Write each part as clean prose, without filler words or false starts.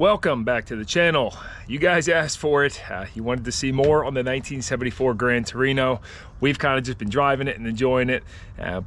Welcome back to the channel. You guys asked for it. You wanted to see more on the 1974 Gran Torino. We've kind of just been driving it and enjoying it,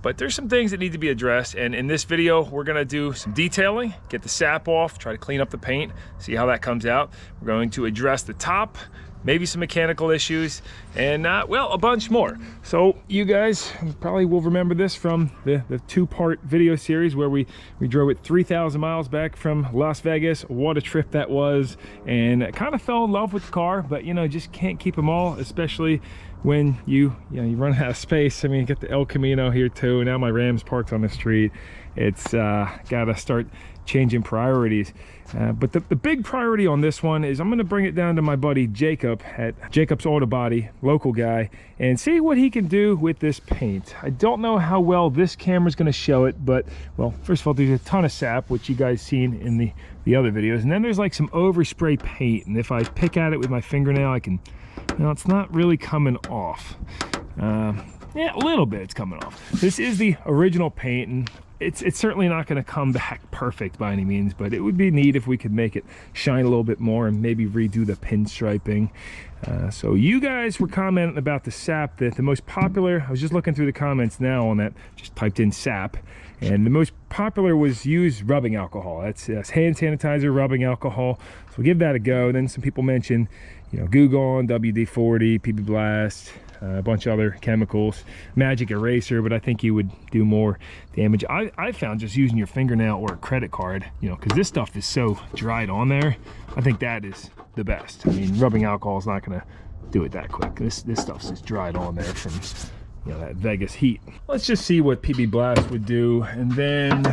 but there's some things that need to be addressed. And in this video, we're gonna do some detailing, get the sap off, try to clean up the paint, see how that comes out. We're going to address the top, maybe some mechanical issues, and well, a bunch more. So you guys probably will remember this from the two-part video series where we drove it 3,000 miles back from Las Vegas. What a trip that was, and I kind of fell in love with the car, but you know, just can't keep them all, especially when you run out of space. I mean, you get the El Camino here too, and now my Ram's parked on the street. It's gotta start changing priorities. But the big priority on this one is I'm gonna bring it down to my buddy Jacob at Jacob's Auto Body, local guy, and see what he can do with this paint. I don't know how well this camera's gonna show it, but well, first of all, there's a ton of sap, which you guys seen in the other videos, and then there's like some overspray paint, and if I pick at it with my fingernail, I can, you know, it's not really coming off. Yeah, a little bit it's coming off. This is the original paint, and it's certainly not going to come back perfect by any means, but it would be neat if we could make it shine a little bit more and maybe redo the pinstriping. So you guys were commenting about the sap, that the most popular, I was just looking through the comments now on that, just typed in sap, and the most popular was used rubbing alcohol. That's hand sanitizer, rubbing alcohol. So we'll give that a go. Then some people mentioned, you know, Goo Gone, WD-40, PB Blast, a bunch of other chemicals, magic eraser, but I think you would do more damage. I found just using your fingernail or a credit card, you know, because this stuff is so dried on there, I think that is the best. I mean, rubbing alcohol is not going to do it that quick. This stuff's just dried on there from, you know, that Vegas heat. Let's just see what PB Blast would do, and then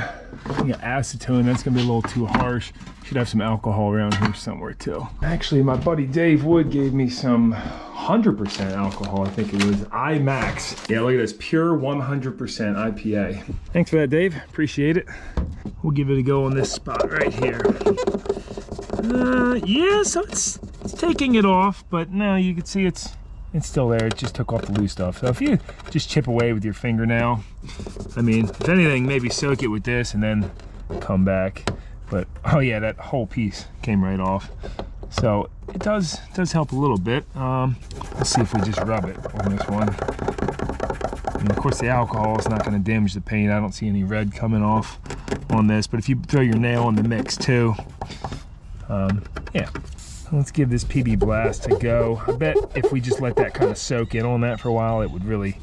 acetone, that's gonna be a little too harsh. Should have some alcohol around here somewhere too. Actually, my buddy Dave Wood gave me some 100% alcohol, I think it was IMAX. Yeah, look at this, pure 100% IPA. Thanks for that, Dave, appreciate it. We'll give it a go on this spot right here. Yeah, so it's taking it off, but now you can see it's still there. It just took off the loose stuff. So if you just chip away with your fingernail, I mean, if anything, maybe soak it with this and then come back. But oh yeah, that whole piece came right off. So it does help a little bit. Let's see if we just rub it on this one. And of course the alcohol is not going to damage the paint. I don't see any red coming off on this, but if you throw your nail in the mix too, yeah. Let's give this PB Blast a go. I bet if we just let that kind of soak in on that for a while, it would really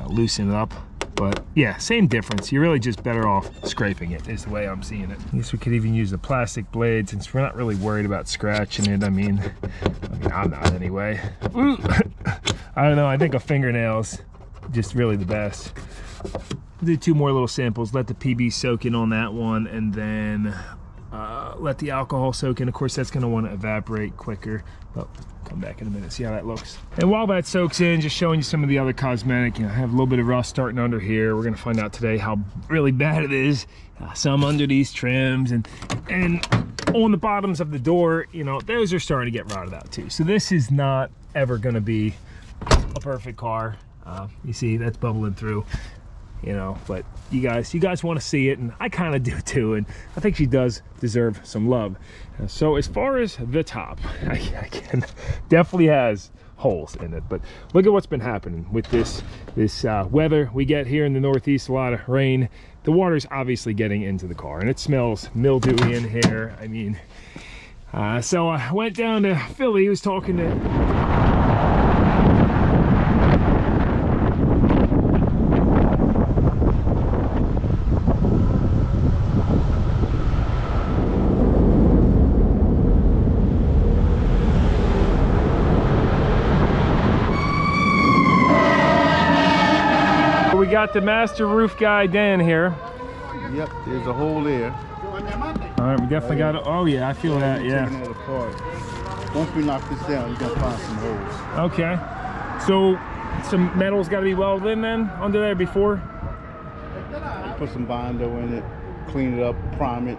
loosen it up. But yeah, same difference. You're really just better off scraping it, is the way I'm seeing it. I guess we could even use the plastic blade since we're not really worried about scratching it. I mean, I'm not anyway. Ooh. I don't know, I think a fingernail's just really the best. Do two more little samples, let the PB soak in on that one, and then let the alcohol soak in. Of course, that's going to want to evaporate quicker, but come back in a minute, see how that looks. And while that soaks in, just showing you some of the other cosmetic. You know, I have a little bit of rust starting under here. We're going to find out today how really bad it is. Some under these trims, and on the bottoms of the door, you know, those are starting to get rotted out too. So this is not ever going to be a perfect car. You see that's bubbling through, you know, but you guys want to see it, and I kind of do too, and I think she does deserve some love. So as far as the top, I can definitely has holes in it, but look at what's been happening with this weather we get here in the Northeast. A lot of rain, the water's obviously getting into the car, and it smells mildewy in here. I mean, so I went down to Philly. He was talking to got the master roof guy Dan here. Yep, there's a hole there. All right, we definitely got it. Oh yeah, I feel that. Yeah. Once we knock this down, you're gonna find some holes. Okay. So some metal's got to be welded in then under there before. Put some Bondo in it, clean it up, prime it.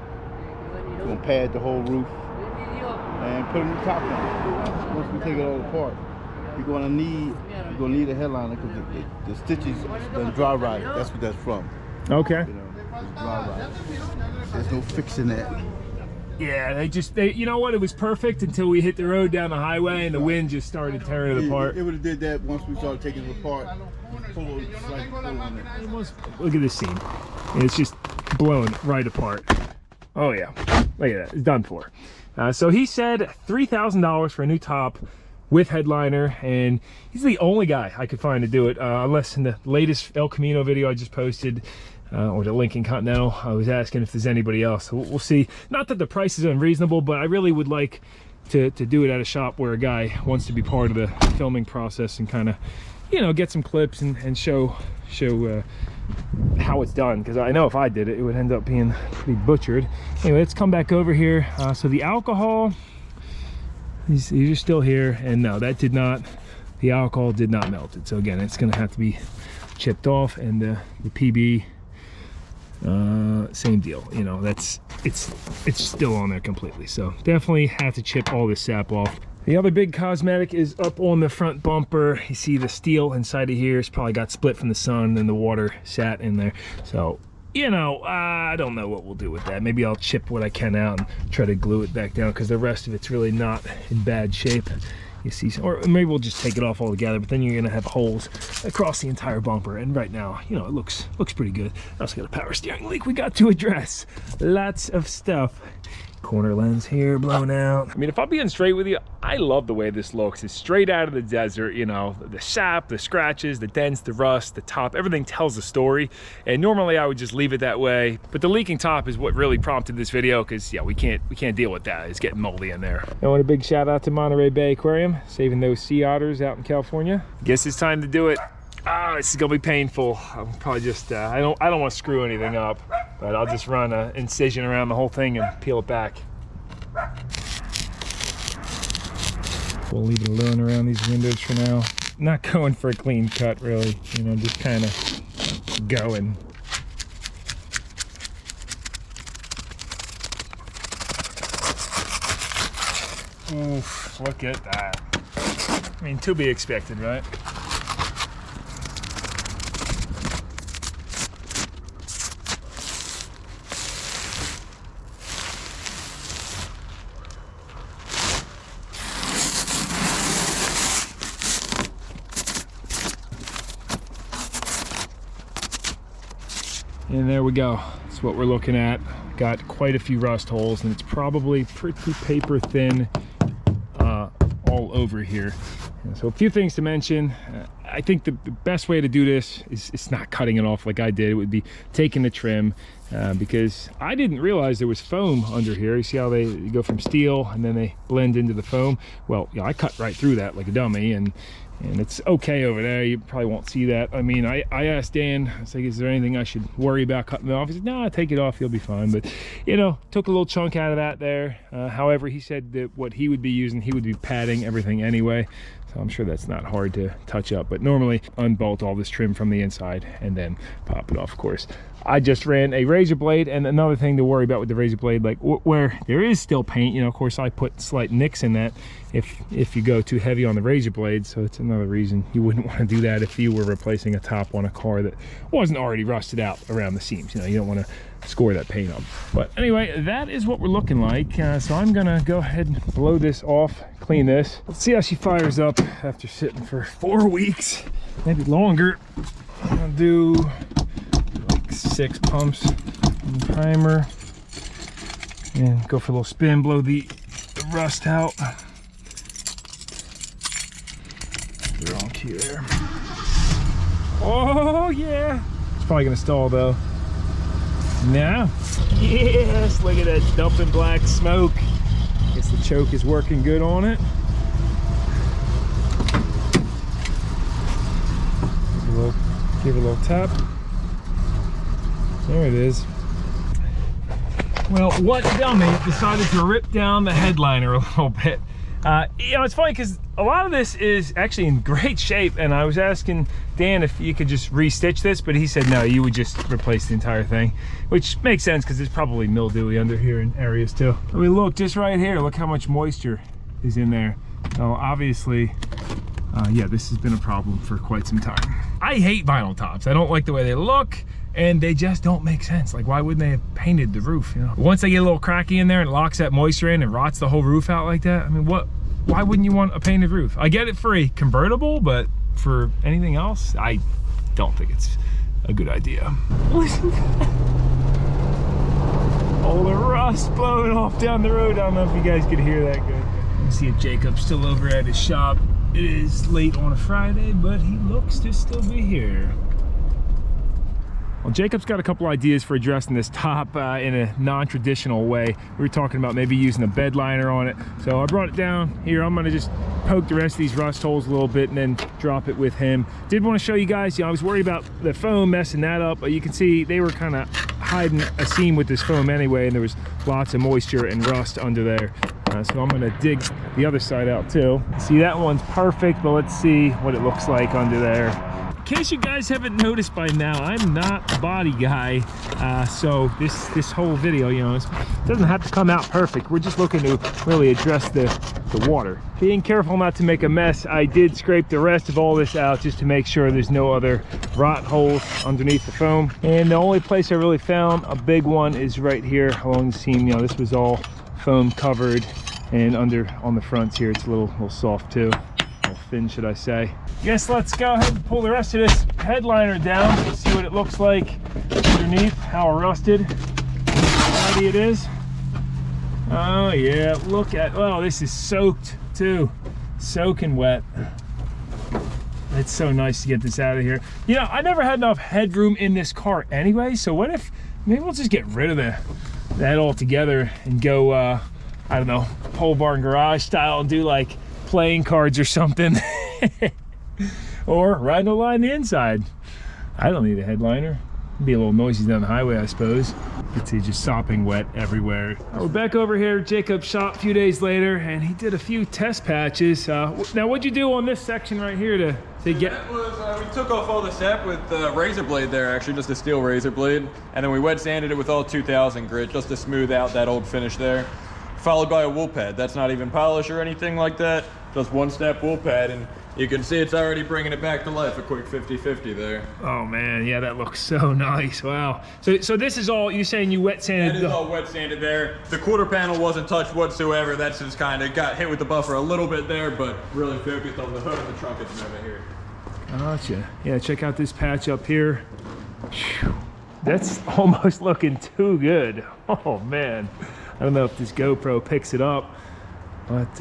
We're gonna pad the whole roof and put a new top on. Once we take it all apart, you're gonna need a headliner because the stitches done dry rotted. That's what that's from. Okay. You know, it's dry rotted. There's no fixing that. Yeah, you know what? It was perfect until we hit the road down the highway and the wind just started tearing it apart. It would have did that once we started taking it apart. Look at this seam. It's just blowing right apart. Oh yeah, look at that. It's done for. So he said $3,000 for a new top with headliner, and he's the only guy I could find to do it, unless in the latest El Camino video I just posted, or the Lincoln Continental, I was asking if there's anybody else. So we'll see. Not that the price is unreasonable, but I really would like to do it at a shop where a guy wants to be part of the filming process and kind of, you know, get some clips and show how it's done, because I know if I did it, it would end up being pretty butchered. Anyway, let's come back over here. So the alcohol, these are still here, and no, that did not, the alcohol did not melt it. So again, it's gonna have to be chipped off, and the PB, same deal. You know, it's still on there completely, so definitely have to chip all this sap off. The other big cosmetic is up on the front bumper. You see the steel inside of here. It's probably got split from the sun and the water sat in there. So, you know, I don't know what we'll do with that. Maybe I'll chip what I can out and try to glue it back down, because the rest of it's really not in bad shape. You see, or maybe we'll just take it off altogether, but then you're gonna have holes across the entire bumper. And right now, you know, it looks pretty good. I also got a power steering leak we got to address. Lots of stuff. Corner lens here blown out. I mean, if I'm being straight with you, I love the way this looks. It's straight out of the desert, you know, the sap, the scratches, the dents, the rust, the top, everything tells a story. And normally I would just leave it that way, but the leaking top is what really prompted this video, because yeah, we can't deal with that. It's getting moldy in there. I want a big shout out to Monterey Bay Aquarium, saving those sea otters out in California. Guess it's time to do it. Ah, this is gonna be painful. I'm probably just, I don't want to screw anything up, but I'll just run an incision around the whole thing and peel it back. We'll leave it alone around these windows for now. Not going for a clean cut, really. You know, just kind of going. Oof, look at that. I mean, to be expected, right? And there we go. That's what we're looking at. Got quite a few rust holes, and it's probably pretty paper thin all over here. So a few things to mention. I think the best way to do this is it's not cutting it off like I did. It would be taking the trim, because I didn't realize there was foam under here. You see how they go from steel and then they blend into the foam? Well, yeah, I cut right through that like a dummy, and it's okay over there. You probably won't see that. I mean, I asked Dan, I was like, is there anything I should worry about cutting it off? He said, no, take it off, you'll be fine. But, you know, took a little chunk out of that there. However, he said that what he would be using, he would be padding everything anyway. So I'm sure that's not hard to touch up. But normally, unbolt all this trim from the inside and then pop it off, of course. I just ran a razor blade, and another thing to worry about with the razor blade, like where there is still paint, you know, of course I put slight nicks in that if you go too heavy on the razor blade. So it's another reason you wouldn't want to do that if you were replacing a top on a car that wasn't already rusted out around the seams. You know, you don't want to score that paint up. But anyway, that is what we're looking like. So I'm gonna go ahead and blow this off, clean this. Let's see how she fires up after sitting for 4 weeks, maybe longer. I'm gonna do 6 pumps in the primer and go for a little spin, blow the rust out. The wrong key there. Oh yeah, it's probably gonna stall though. Now, yes, look at that dumping black smoke. Guess the choke is working good on it. Give it a little tap. There it is. Well, what dummy decided to rip down the headliner a little bit? You know, it's funny because a lot of this is actually in great shape, and I was asking Dan if you could just restitch this, but he said no, you would just replace the entire thing, which makes sense because there's probably mildewy under here in areas too. I mean, look, just right here, look how much moisture is in there. So obviously, yeah, this has been a problem for quite some time. I hate vinyl tops. I don't like the way they look. and they just don't make sense. Like, why wouldn't they have painted the roof, you know? Once they get a little cracky in there and locks that moisture in and rots the whole roof out like that, I mean, why wouldn't you want a painted roof? I get it for a convertible, but for anything else, I don't think it's a good idea. Listen to that. All the rust blowing off down the road. I don't know if you guys could hear that good. Let's see if Jacob's still over at his shop. It is late on a Friday, but he looks to still be here. Well, Jacob's got a couple ideas for addressing this top in a non-traditional way. We were talking about maybe using a bed liner on it. So I brought it down here. I'm gonna just poke the rest of these rust holes a little bit and then drop it with him. Did want to show you guys, you know, I was worried about the foam messing that up, but you can see they were kind of hiding a seam with this foam anyway, and there was lots of moisture and rust under there. So I'm gonna dig the other side out too. See, that one's perfect, but let's see what it looks like under there. In case you guys haven't noticed by now, I'm not a body guy, so this whole video, you know, it doesn't have to come out perfect. We're just looking to really address the water. Being careful not to make a mess, I did scrape the rest of all this out just to make sure there's no other rot holes underneath the foam. And the only place I really found a big one is right here along the seam. You know, this was all foam covered, and under on the fronts here it's a little soft too, a little thin, should I say. Guess let's go ahead and pull the rest of this headliner down and see what it looks like underneath, how rusted already it is. Oh yeah, look at, oh, this is soaked too, soaking wet. It's so nice to get this out of here. You know, I never had enough headroom in this car anyway, so what if maybe we'll just get rid of that altogether and go I don't know, pole barn garage style and do like playing cards or something. Or ride no line the inside. I don't need a headliner. It'd be a little noisy down the highway, I suppose. You can see just sopping wet everywhere. We're back over here at Jacob's shop a few days later, and he did a few test patches. Now, what'd you do on this section right here to get? That was, we took off all the sap with the razor blade there, actually, just a steel razor blade. And then we wet sanded it with all 2000 grit just to smooth out that old finish there. Followed by a wool pad. That's not even polish or anything like that. Just one step wool pad, and you can see it's already bringing it back to life, a quick 50-50 there. Oh man, yeah, that looks so nice. Wow. So this is all, you saying you wet sanded? That is all wet sanded there. The quarter panel wasn't touched whatsoever. That's just kind of got hit with the buffer a little bit there, but really focused on the hood of the trunk at the moment here. Gotcha. Yeah, check out this patch up here. Whew. That's almost looking too good. Oh man. I don't know if this GoPro picks it up, but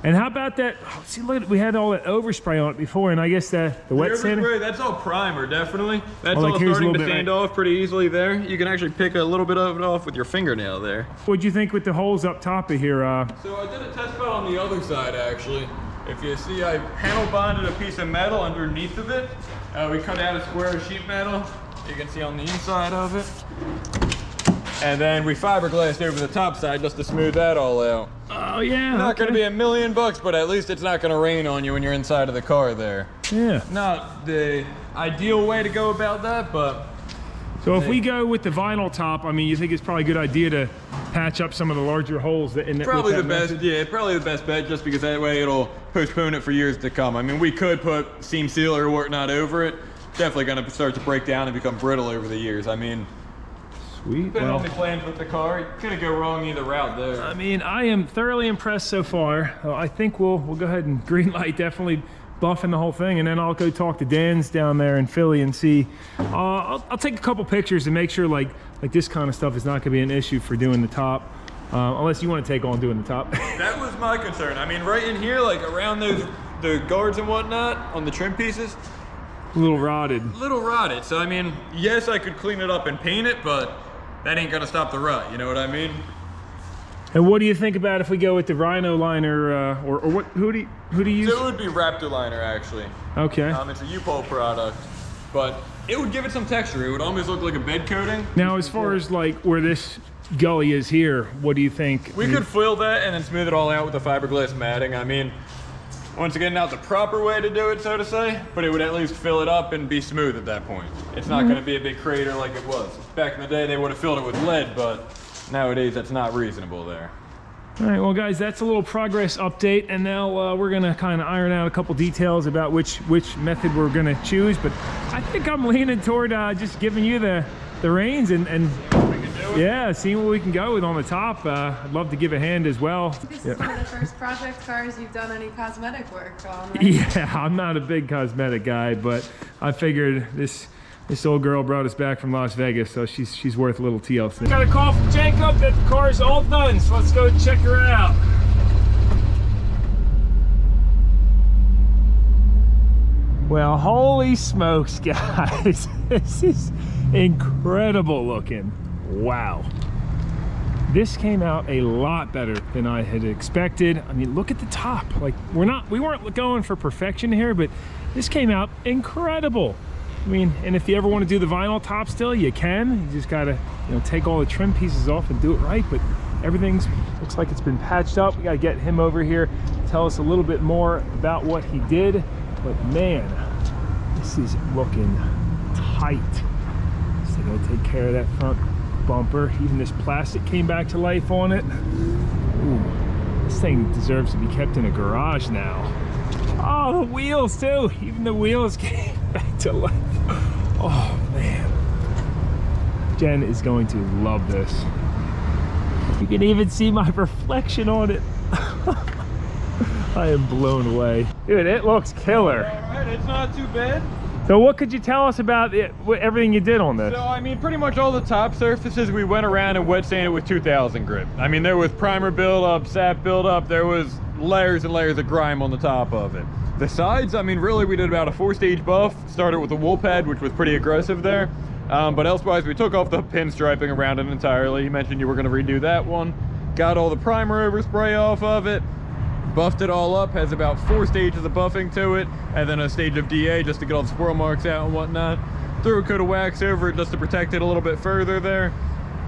and how about that? Oh, see, look, we had all that overspray on it before, and I guess the wet sander. That's all primer, definitely. That's like all starting to sand off pretty easily there. You can actually pick a little bit of it off with your fingernail there. What'd you think with the holes up top of here? So I did a test fit on the other side, actually. If you see, I panel bonded a piece of metal underneath of it. We cut out a square of sheet metal. You can see on the inside of it. And then we fiberglassed over the top side just to smooth that all out. Oh yeah. Not gonna be $1 million, but at least it's not gonna rain on you when you're inside of the car there. Yeah. Not the ideal way to go about that, but. So if we go with the vinyl top, I mean, you think it's probably a good idea to patch up some of the larger holes in that? Probably the best, yeah, probably the best bet, just because that way it'll postpone it for years to come. I mean, we could put seam seal or whatnot over it. Definitely gonna start to break down and become brittle over the years. I mean, sweet. Depending on the plans with the car, you couldn't go wrong either route there. I mean, I am thoroughly impressed so far. I think we'll go ahead and green light, definitely buffing the whole thing, and then I'll go talk to Dan's down there in Philly and see. I'll take a couple pictures and make sure like this kind of stuff is not gonna be an issue for doing the top, unless you want to take on doing the top. That was my concern. I mean, right in here, like around the guards and whatnot on the trim pieces. A little rotted. A little rotted. So I mean, yes, I could clean it up and paint it, but that ain't gonna stop the rut, you know what I mean? And what do you think about if we go with the Rhino liner, or what? Who do you use? So it would be Raptor liner, actually. Okay. It's a U-Pole product, but it would give it some texture. It would almost look like a bed coating. Now, as far as like where this gully is here, what do you think? We could fill that and then smooth it all out with the fiberglass matting. I mean, once again, not the proper way to do it, so to say, but it would at least fill it up and be smooth at that point. It's not going to be a big crater like it was. Back in the day, they would have filled it with lead, but nowadays that's not reasonable there. All right, well guys, that's a little progress update, and now we're gonna kind of iron out a couple details about which method we're gonna choose, but I think I'm leaning toward just giving you the reins and yeah, seeing what we can go with on the top. I'd love to give a hand as well. This is one of the first project cars you've done any cosmetic work on, right? Yeah, I'm not a big cosmetic guy, but I figured this old girl brought us back from Las Vegas, so she's worth a little TLC. Got a call from Jacob that the car's all done, so let's go check her out. Well, holy smokes, guys. This is incredible looking. Wow. This came out a lot better than I had expected. I mean, look at the top. Like, we weren't going for perfection here, but this came out incredible. I mean, and if you ever want to do the vinyl top still, you can. You just gotta, you know, take all the trim pieces off and do it right, but everything's looks like it's been patched up. We gotta get him over here, tell us a little bit more about what he did. But man, this is looking tight. So I gotta take care of that front bumper. Even this plastic came back to life on it. Ooh, this thing deserves to be kept in a garage now. Oh, the wheels too. Even the wheels came back to life. Oh man. Jen is going to love this. You can even see my reflection on it. I am blown away. Dude, it looks killer. All right, it's not too bad. So what could you tell us about everything you did on this? So, I mean, pretty much all the top surfaces we went around and wet sanded with 2000 grit. I mean, there was primer buildup, sap buildup, there was layers and layers of grime on the top of it. The sides, I mean, really we did about a 4-stage buff. Started with a wool pad, which was pretty aggressive there. But elsewise, we took off the pinstriping around it entirely. You mentioned you were gonna redo that one. Got all the primer overspray off of it. Buffed it all up, has about 4 stages of buffing to it, and then a stage of DA just to get all the swirl marks out and whatnot. Threw a coat of wax over it just to protect it a little bit further there.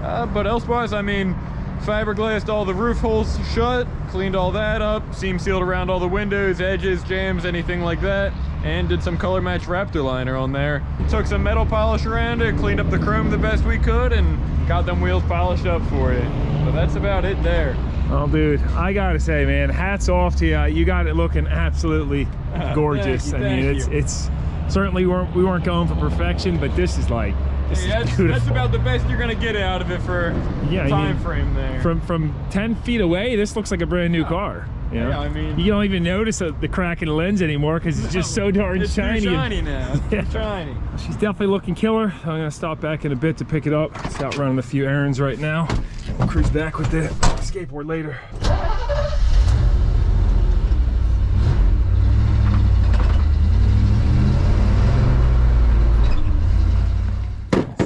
But elsewise, I mean, fiberglassed all the roof holes shut, cleaned all that up, seam sealed around all the windows, edges, jams, anything like that, and did some color match Raptor liner on there. Took some metal polish around it, cleaned up the chrome the best we could, and got them wheels polished up for you. So that's about it there. Oh, dude, I gotta say, man, hats off to you. You got it looking absolutely gorgeous. Thank you, I mean, it's certainly we weren't going for perfection, but this is like, this is beautiful. That's about the best you're gonna get out of it for time frame there. From 10 feet away, this looks like a brand new car. You know? Yeah, I mean, you don't even notice the crack in the lens anymore because it's just so darn shiny. It's too shiny now. It's too shiny. She's definitely looking killer. I'm gonna stop back in a bit to pick it up. It's out running a few errands right now. We'll cruise back with the skateboard later.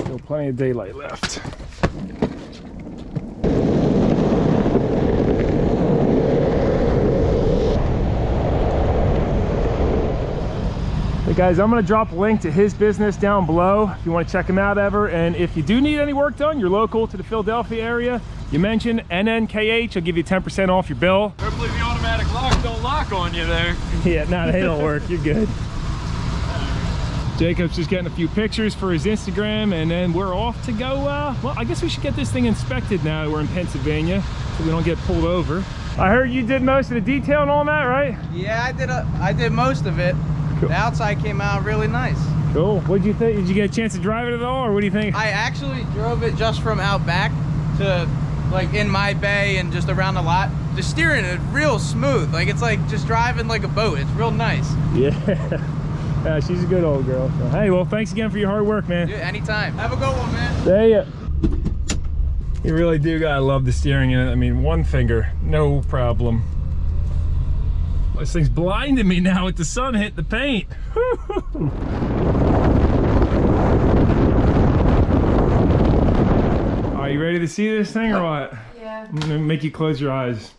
Still plenty of daylight left. Hey guys, I'm gonna drop a link to his business down below if you want to check him out ever. And if you do need any work done, you're local to the Philadelphia area, you mention NNKH, I'll give you 10% off your bill. Hopefully the automatic locks don't lock on you there. Yeah, no, they don't work. You're good. Jacob's just getting a few pictures for his Instagram, and then we're off to go, well, I guess we should get this thing inspected now that we're in Pennsylvania so we don't get pulled over. I heard you did most of the detail and all that, right? Yeah, I did most of it. Cool. The outside came out really nice. Cool. What did you think? Did you get a chance to drive it at all, or what do you think? I actually drove it just from out back to like in my bay and just around the lot. The steering is real smooth. Like it's like just driving like a boat. It's real nice. Yeah. Yeah, she's a good old girl. So, hey, well, thanks again for your hard work, man. Dude, anytime. Have a good one, man. See ya. You really do gotta love the steering in it. I mean, one finger, no problem. This thing's blinding me now with the sun hitting the paint. Are you ready to see this thing or what? Yeah. I'm gonna make you close your eyes.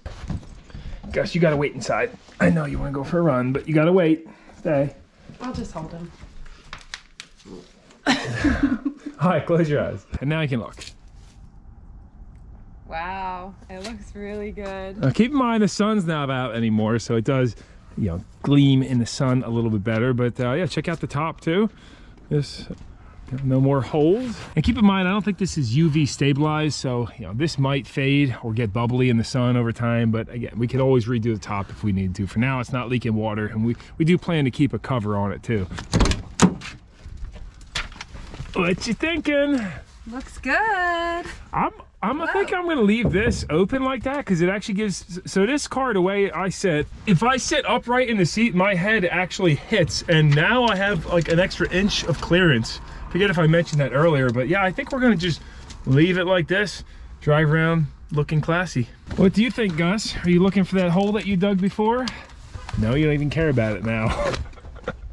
Gosh, you gotta wait inside. I know you wanna go for a run, but you gotta wait. Stay. I'll just hold him. All right, close your eyes. And now you can look. Wow, it looks really good. Keep in mind the sun's not out anymore, so it does, you know, gleam in the sun a little bit better. But yeah, check out the top too. This No more holes. And keep in mind, I don't think this is UV stabilized, so this might fade or get bubbly in the sun over time, but again, we can always redo the top if we need to. For now, it's not leaking water, and we do plan to keep a cover on it too. What you thinking? Looks good. I think I'm gonna leave this open like that because it actually gives, so this car, the way I sit, if I sit upright in the seat, my head actually hits, and now I have like an extra inch of clearance. Forget if I mentioned that earlier, but yeah, I think we're gonna just leave it like this, drive around looking classy. What do you think, Gus? Are you looking for that hole that you dug before? No, you don't even care about it now.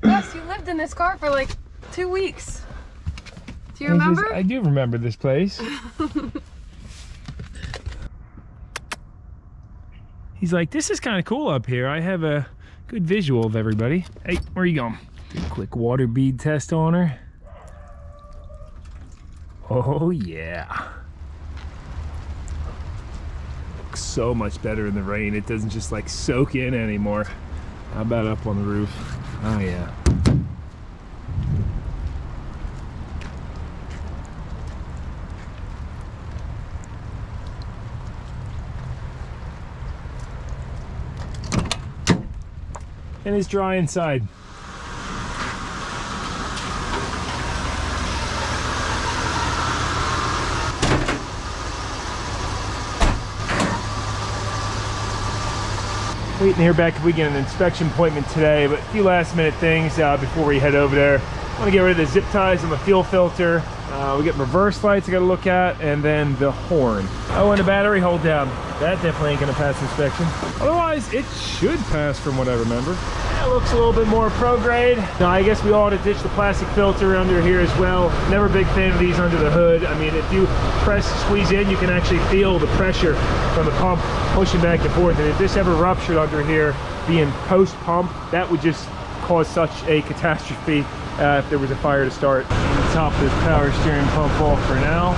Gus, you lived in this car for like 2 weeks. Do you remember? I do remember this place. He's like, this is kind of cool up here. I have a good visual of everybody. Hey, where are you going? Do a quick water bead test on her. Oh yeah. Looks so much better in the rain. It doesn't just like soak in anymore. How about up on the roof? Oh yeah. And it's dry inside. Waiting to hear back if we get an inspection appointment today, but a few last minute things before we head over there. I want to get rid of the zip ties and the fuel filter. We get reverse lights I got to look at, and then the horn. Oh, and the battery hold down. That definitely ain't going to pass inspection. Otherwise, it should pass from what I remember. It looks a little bit more pro grade. Now, I guess we ought to ditch the plastic filter under here as well. Never a big fan of these under the hood. I mean, if you press, squeeze in, you can actually feel the pressure from the pump pushing back and forth. And if this ever ruptured under here, being post-pump, that would just cause such a catastrophe if there was a fire to start. I'm gonna top this power steering pump off for now.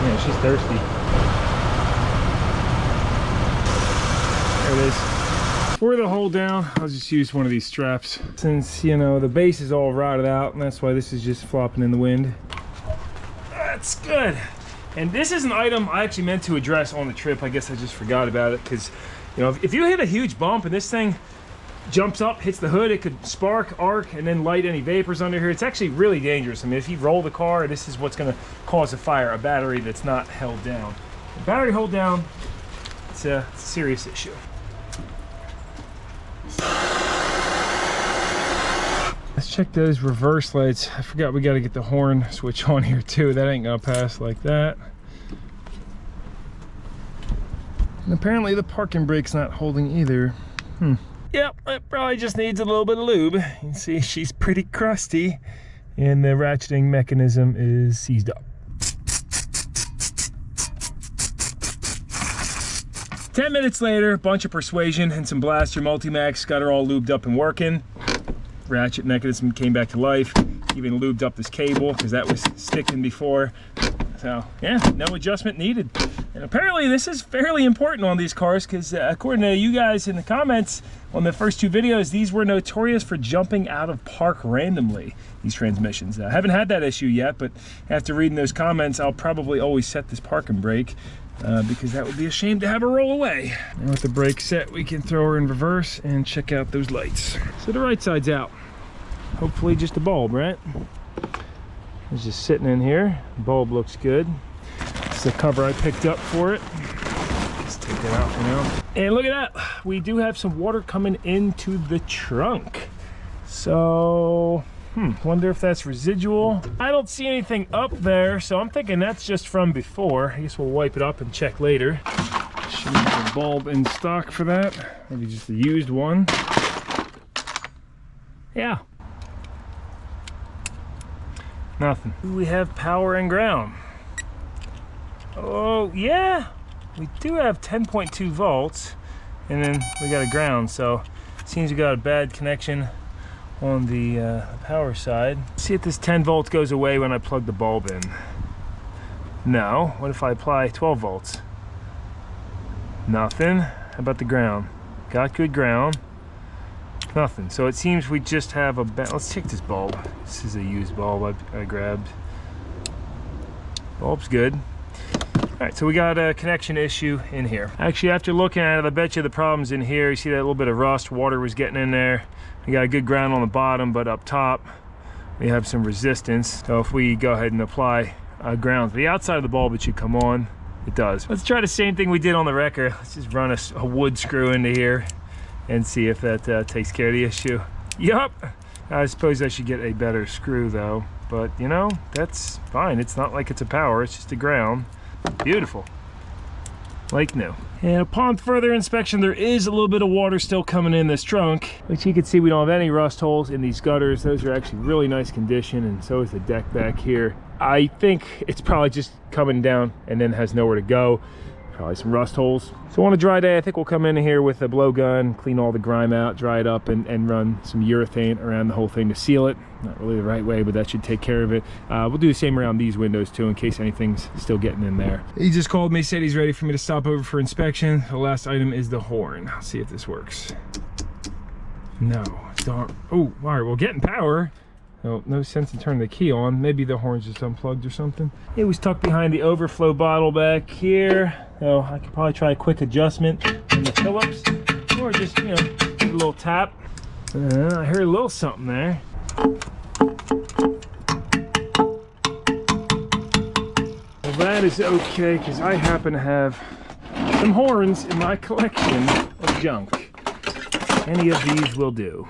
Yeah, she's thirsty. There it is. For the hold down, I'll just use one of these straps. Since, the base is all rotted out, and that's why this is just flopping in the wind. That's good. And this is an item I actually meant to address on the trip. I guess I just forgot about it because, if you hit a huge bump and this thing jumps up, hits the hood, it could spark, arc, and then light any vapors under here. It's actually really dangerous. I mean, if you roll the car, this is what's going to cause a fire, a battery that's not held down. The battery hold down, it's a serious issue. Let's check those reverse lights. I forgot we got to get the horn switch on here too. That ain't going to pass like that. And apparently the parking brake's not holding either. Yep, it probably just needs a little bit of lube. You can see she's pretty crusty and the ratcheting mechanism is seized up. 10 minutes later, bunch of persuasion and some blaster multi-max, got her all lubed up and working. Ratchet mechanism came back to life. Even lubed up this cable because that was sticking before. So yeah, no adjustment needed. And apparently this is fairly important on these cars because according to you guys in the comments on the first 2 videos, these were notorious for jumping out of park randomly, these transmissions. I haven't had that issue yet, but after reading those comments, I'll probably always set this parking brake because that would be a shame to have her roll away. Now with the brake set, we can throw her in reverse and check out those lights. So the right side's out. Hopefully just a bulb, right? It's just sitting in here. The bulb looks good. It's the cover I picked up for it. Let's take that out for now. And look at that. We do have some water coming into the trunk. So, wonder if that's residual. I don't see anything up there, so I'm thinking that's just from before. I guess we'll wipe it up and check later. Should have a bulb in stock for that. Maybe just a used one. Yeah. Nothing. We have power and ground. Oh yeah, we do have 10.2 volts, and then we got a ground, so it seems we got a bad connection on the power side. Let's see if this 10 volts goes away when I plug the bulb in. No. What if I apply 12 volts? Nothing. How about the ground? Got good ground. Nothing. So it seems we just have a let's check this bulb. This is a used bulb I grabbed. Bulb's good. All right, so we got a connection issue in here. Actually, after looking at it, I bet you the problem's in here. You see that little bit of rust, water was getting in there. We got a good ground on the bottom, but up top, we have some resistance. So if we go ahead and apply ground to the outside of the bulb, it should come on. It does. Let's try the same thing we did on the wrecker. Let's just run a wood screw into here and see if that takes care of the issue. Yup. I suppose I should get a better screw though, but you know, that's fine. It's not like it's a power, it's just a ground. Beautiful, like new. And upon further inspection, there is a little bit of water still coming in this trunk, but you can see we don't have any rust holes in these gutters. Those are actually really nice condition, and so is the deck back here. I think it's probably just coming down and then has nowhere to go. Probably some rust holes. So on a dry day, I think we'll come in here with a blowgun, clean all the grime out, dry it up, and run some urethane around the whole thing to seal it. Not really the right way, but that should take care of it. We'll do the same around these windows too, in case anything's still getting in there. He just called me, said he's ready for me to stop over for inspection. The last item is the horn. I'll see if this works. No, darn. Oh, all right, well, getting power. Oh, no sense in turning the key on. Maybe the horn's just unplugged or something. It was tucked behind the overflow bottle back here. So I could probably try a quick adjustment in the Phillips, or just, you know, give it a little tap. I heard a little something there. Well, that is okay, because I happen to have some horns in my collection of junk. Any of these will do.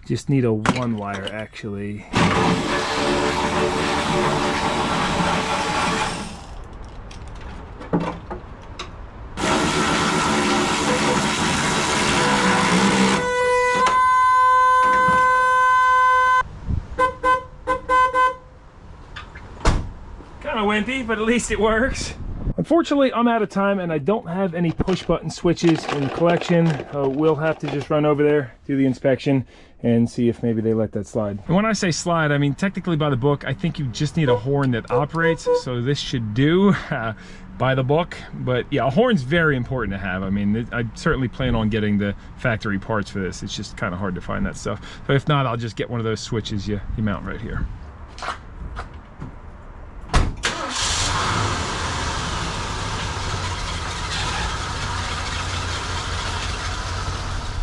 Just need a one wire actually. Kind of wimpy, but at least it works. Unfortunately, I'm out of time and I don't have any push button switches in the collection. We'll have to just run over there, do the inspection, and see if maybe they let that slide. And when I say slide, I mean technically by the book, I think you just need a horn that operates, so this should do by the book. But yeah, a horn's very important to have. I mean, I certainly plan on getting the factory parts for this. It's just kind of hard to find that stuff. So if not, I'll just get one of those switches you mount right here.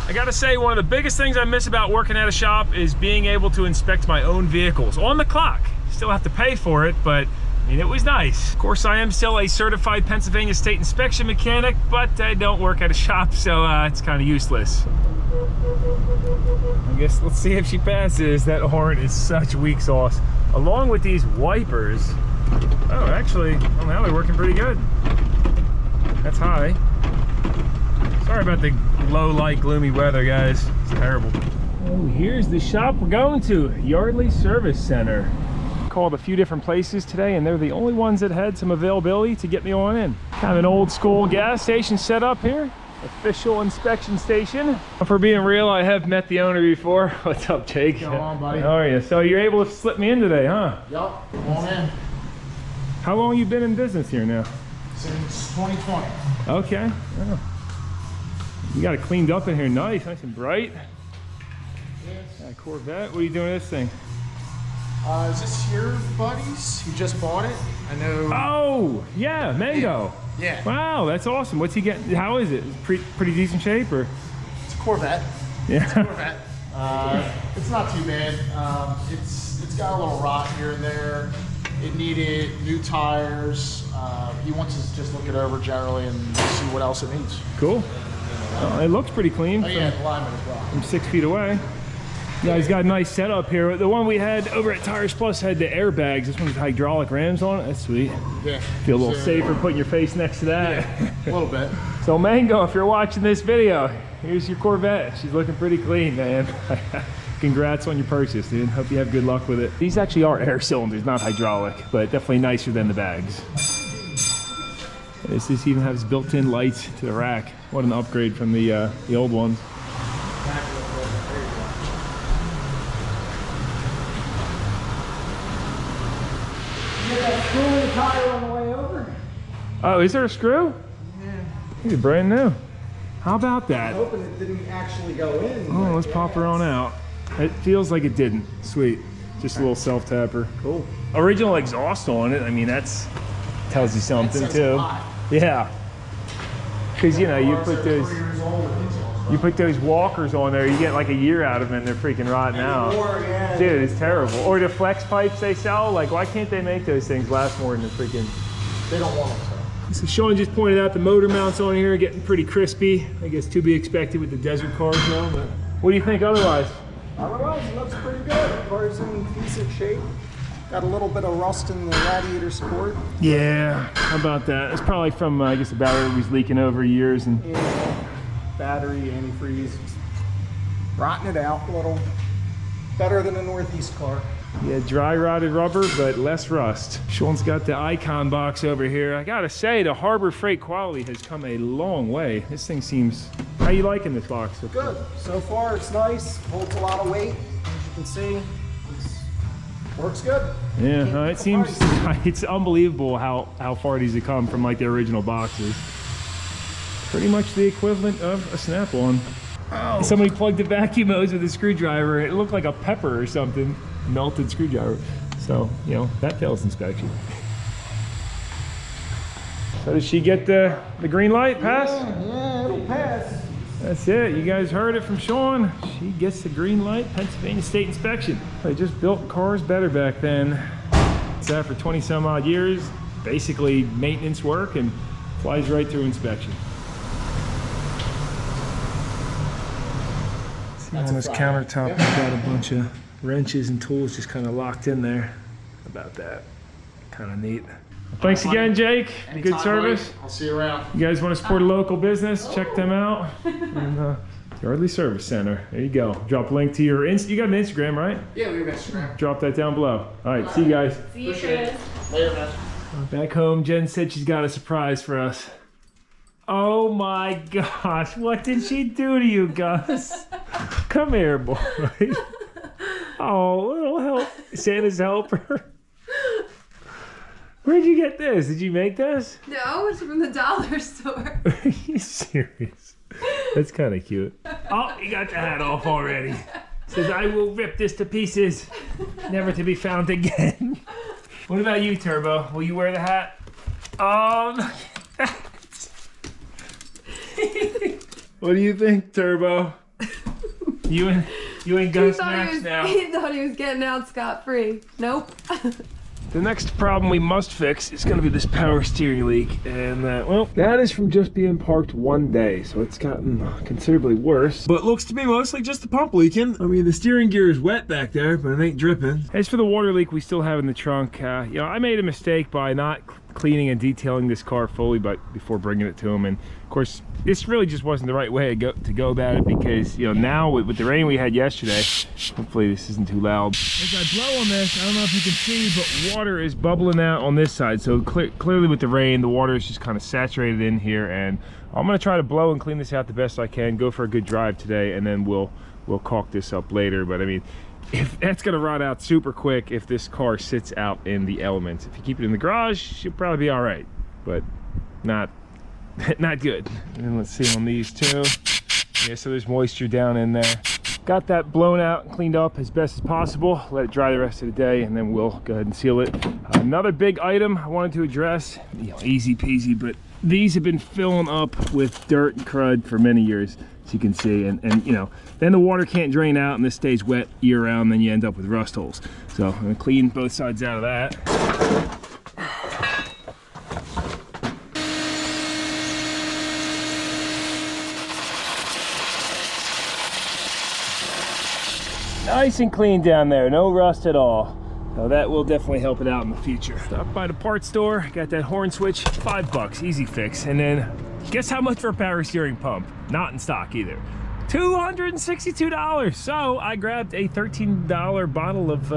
I gotta say, one of the biggest things I miss about working at a shop is being able to inspect my own vehicles on the clock. Still have to pay for it, but I mean, it was nice. Of course, I am still a certified Pennsylvania State Inspection mechanic, but I don't work at a shop, so it's kind of useless. I guess let's see if she passes. That horn is such weak sauce. Along with these wipers. Oh, actually, well, now they're working pretty good. That's high. Sorry about the low light, gloomy weather, guys. It's terrible. Oh, here's the shop we're going to, Yardley Service Center. Called a few different places today, and they're the only ones that had some availability to get me on in. Kind of an old school gas station set up here. Official inspection station. For being real, I have met the owner before. What's up, Jake? Go on, buddy. How are you? So you're able to slip me in today, huh? Yup, come on in. How long you been in business here now? Since 2020. Okay. Oh. You got it cleaned up in here, nice and bright. Yes. Corvette, what are you doing with this thing? Is this your buddy's? He just bought it. I know. Oh, yeah, Mango. Yeah. Wow, that's awesome. What's he getting? How is it? Pretty decent shape, or? It's a Corvette. Yeah. It's a Corvette. It's not too bad. It's got a little rot here and there. It needed new tires. He wants us to just look it over generally and see what else it needs. Cool. It looks pretty clean. Oh yeah, the alignment as well. From 6 feet away. Yeah, he's got a nice setup here. The one we had over at Tires Plus had the airbags. This one's hydraulic rams on it. That's sweet. Yeah. Feel a little safer putting your face next to that. Yeah, a little bit. So Mango, if you're watching this video, here's your Corvette. She's looking pretty clean, man. Congrats on your purchase, dude. Hope you have good luck with it. These actually are air cylinders, not hydraulic, but definitely nicer than the bags. This even has built-in lights to the rack. What an upgrade from the old ones. Screw in the tire on the way over. Oh, is there a screw? Yeah. These are brand new. How about that? I'm hoping it didn't actually go in. Oh, let's pop her on out. It feels like it didn't. Sweet. Just a little self-tapper. Cool. Original exhaust on it. I mean, that's tells you something That says too. a lot. Yeah. Because, you know, you put those... 3 years old with exhaust. You put those walkers on there, you get like a year out of them and they're freaking rotting out. Yeah. Dude, it's terrible. Or the flex pipes they sell, like why can't they make those things last more than the freaking... They don't want them to. So Sean just pointed out the motor mounts on here are getting pretty crispy. I guess to be expected with the desert cars now, but what do you think otherwise? Otherwise, it looks pretty good. The car's in decent shape. Got a little bit of rust in the radiator support. Yeah, how about that? It's probably from, I guess the battery was leaking over years and... Yeah. Battery, antifreeze. Rotting it out a little. Better than a Northeast car. Yeah, dry rotted rubber, but less rust. Sean's got the Icon box over here. I gotta say, the Harbor Freight quality has come a long way. This thing seems... How you liking this box? Good. So far, it's nice. Holds a lot of weight. As you can see, works good. Yeah, it seems... It's unbelievable how far these have come from like the original boxes. Pretty much the equivalent of a Snap-on. Oh. Somebody plugged the vacuum hose with a screwdriver. It looked like a pepper or something. Melted screwdriver. So, you know, that fails inspection. So did she get the green light pass? Yeah, it'll pass. That's it. You guys heard it from Sean. She gets the green light, Pennsylvania State inspection. They just built cars better back then. Sat for 20 some odd years. Basically maintenance work and flies right through inspection. On this countertop, I've got a bunch of wrenches and tools just kind of locked in there. How about that? Kind of neat. Thanks again, Jake. Good service. I'll see you around. You guys want to support a local business? Check them out. And Yardley Service Center. There you go. Drop a link to your you got an Instagram, right? Yeah, we have Instagram. Drop that down below. All right, see you guys. See you guys. Later, man. Back home, Jen said she's got a surprise for us. Oh my gosh, what did she do to you, Gus? Come here, boy. Oh, little help. Santa's helper. Where'd you get this? Did you make this? No, it's from the dollar store. Are you serious? That's kind of cute. Oh, you got the hat off already. Says, I will rip this to pieces, never to be found again. What about you, Turbo? Will you wear the hat? Oh, look at that. What do you think, Turbo? You and Gus Max now. He thought he was getting out scot-free. Nope. The next problem we must fix is going to be this power steering leak, and well, that is from just being parked one day, so it's gotten considerably worse. But looks to be mostly just the pump leaking. I mean, the steering gear is wet back there, but it ain't dripping. As for the water leak we still have in the trunk, you know, I made a mistake by not cleaning and detailing this car fully, but before bringing it to him, and of course, this really just wasn't the right way to go about it, because you know, now with the rain we had yesterday, hopefully this isn't too loud. As I blow on this, I don't know if you can see, but water is bubbling out on this side. So clearly with the rain, the water is just kind of saturated in here, and I'm gonna try to blow and clean this out the best I can. Go for a good drive today, and then we'll caulk this up later. But I mean, if that's gonna rot out super quick if this car sits out in the elements. If you keep it in the garage, she'll probably be all right, but not good. And let's see on these two. Yeah, so there's moisture down in there. Got that blown out and cleaned up as best as possible. Let it dry the rest of the day, and then we'll go ahead and seal it. Another big item I wanted to address, you know, easy peasy, but these have been filling up with dirt and crud for many years, as you can see, and you know, then the water can't drain out and this stays wet year round, and then you end up with rust holes. So I'm gonna clean both sides out of that. Nice and clean down there, no rust at all. So that will definitely help it out in the future. Stopped by the parts store, got that horn switch, $5, easy fix. And then guess how much for a power steering pump? Not in stock either. $262. So I grabbed a $13 bottle of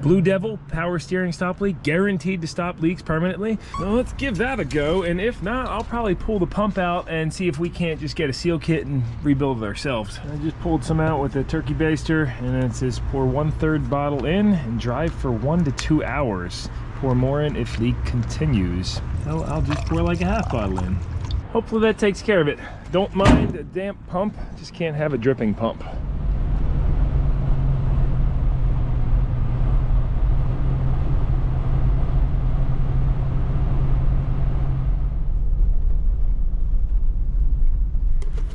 Blue Devil power steering stop leak, guaranteed to stop leaks permanently. Well, let's give that a go, and if not, I'll probably pull the pump out and see if we can't just get a seal kit and rebuild it ourselves. I just pulled some out with a turkey baster, and it says pour 1/3 bottle in and drive for 1 to 2 hours. Pour more in if leak continues. So I'll just pour like a half bottle in. hopefully that takes care of it. Don't mind a damp pump, just can't have a dripping pump.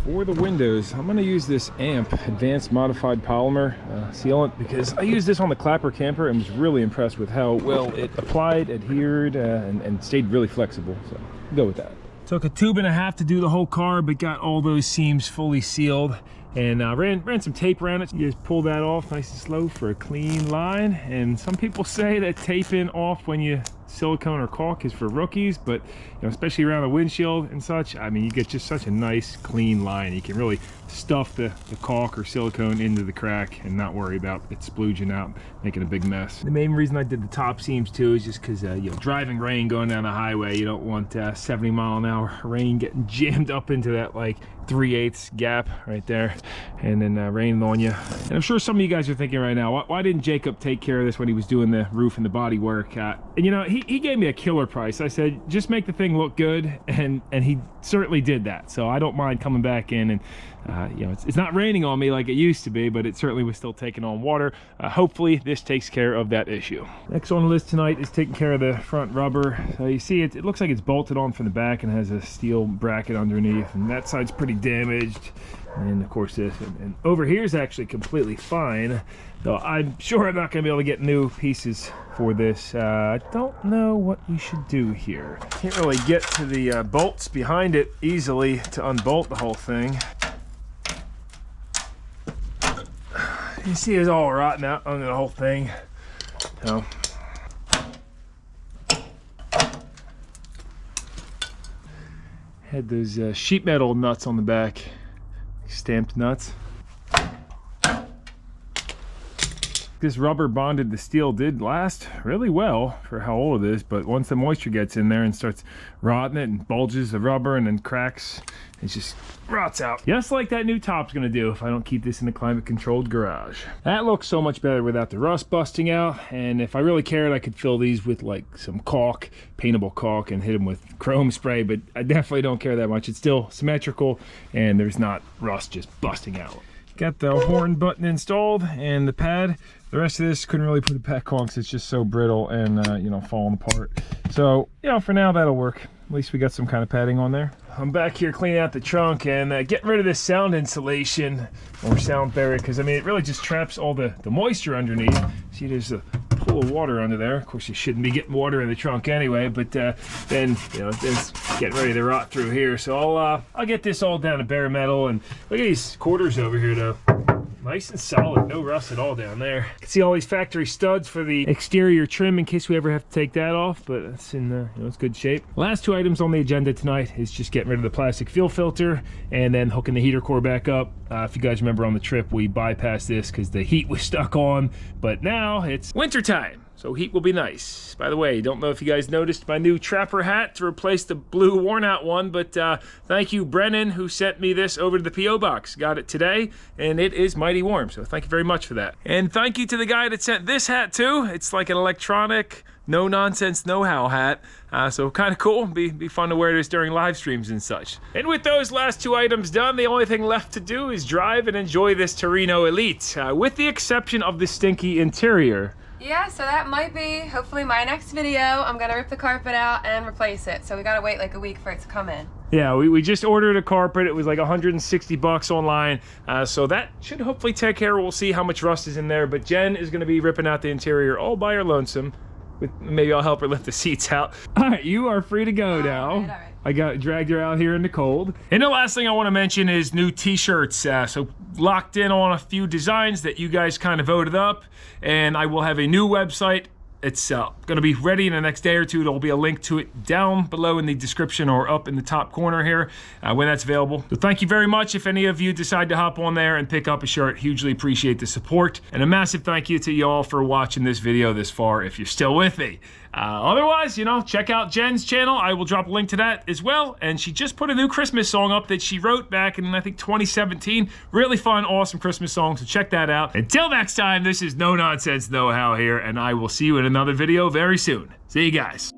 For the windows, I'm going to use this AMP Advanced Modified Polymer sealant because I used this on the Clapper camper and was really impressed with how well it applied, adhered, and stayed really flexible. So go with that. Took a tube and a half to do the whole car, but got all those seams fully sealed. And ran some tape around it. You just pull that off nice and slow for a clean line. And some people say that taping off when you silicone or caulk is for rookies, but you know, especially around the windshield and such, I mean, you get just such a nice clean line. You can really stuff the caulk or silicone into the crack and not worry about it splooging out, making a big mess. The main reason I did the top seams too is just because you know, driving rain going down the highway, you don't want 70 mile an hour rain getting jammed up into that like 3/8 gap right there and then raining on you. And I'm sure some of you guys are thinking right now, why didn't Jacob take care of this when he was doing the roof and the body work? And you know, he gave me a killer price. I said, just make the thing look good, and he certainly did that. So I don't mind coming back in and you know, it's not raining on me like it used to be, but it certainly was still taking on water. Hopefully this takes care of that issue. Next on the list tonight is taking care of the front rubber. You see it looks like it's bolted on from the back and has a steel bracket underneath, and that side's pretty damaged. And of course this, and over here is actually completely fine, though I'm sure I'm not going to be able to get new pieces for this. I don't know what we should do here. Can't really get to the bolts behind it easily to unbolt the whole thing. You see it's all rotten out under the whole thing. So had those sheet metal nuts on the back, stamped nuts. This rubber bonded the steel did last really well for how old it is, but once the moisture gets in there and starts rotting it and bulges the rubber and then cracks, it just rots out. Just like that new top's gonna do if I don't keep this in a climate controlled garage. That looks so much better without the rust busting out, and if I really cared I could fill these with like some caulk, paintable caulk, and hit them with chrome spray, but I definitely don't care that much. It's still symmetrical and there's not rust just busting out. Got the horn button installed and the pad. The rest of this couldn't really put it back on because it's just so brittle and you know, falling apart. So you know, for now that'll work. At least we got some kind of padding on there. I'm back here cleaning out the trunk and getting rid of this sound insulation or sound barrier, because I mean it really just traps all the moisture underneath. See, there's a pool of water under there. Of course you shouldn't be getting water in the trunk anyway, but then you know, it's getting ready to rot through here. So I'll get this all down to bare metal. And look at these quarters over here though. Nice and solid, no rust at all down there. You can see all these factory studs for the exterior trim in case we ever have to take that off, but it's in you know, it's good shape. Last two items on the agenda tonight is just getting rid of the plastic fuel filter and then hooking the heater core back up. If you guys remember on the trip, we bypassed this because the heat was stuck on, but now it's winter time. So heat will be nice. By the way, don't know if you guys noticed my new Trapper hat to replace the blue worn out one, but thank you Brennan who sent me this over to the P.O. box. Got it today and it is mighty warm, so thank you very much for that. And thank you to the guy that sent this hat too. It's like an electronic NoNonsenseKnowHow hat, so kind of cool. Be fun to wear this during live streams and such. And with those last two items done, the only thing left to do is drive and enjoy this Torino Elite, with the exception of the stinky interior. Yeah, so that might be hopefully my next video. I'm gonna rip the carpet out and replace it. So we gotta wait like a week for it to come in. Yeah, we just ordered a carpet. It was like 160 bucks online. So that should hopefully take care. We'll see how much rust is in there. But Jen is gonna be ripping out the interior all by her lonesome. Maybe I'll help her lift the seats out. All right, you are free to go now. All right. I dragged her out here in the cold. And the last thing I want to mention is new t-shirts. So locked in on a few designs that you guys kind of voted up, and I will have a new website. It's going to be ready in the next day or two. There'll be a link to it down below in the description or up in the top corner here when that's available. So thank you very much if any of you decide to hop on there and pick up a shirt. Hugely appreciate the support. And a massive thank you to y'all for watching this video this far if you're still with me. Otherwise, you know, check out Jen's channel. I will drop a link to that as well. And she just put a new Christmas song up that she wrote back in, I think, 2017. Really fun, awesome Christmas song, so check that out. Until next time, this is No Nonsense Know How here, and I will see you in another video very soon. See you guys.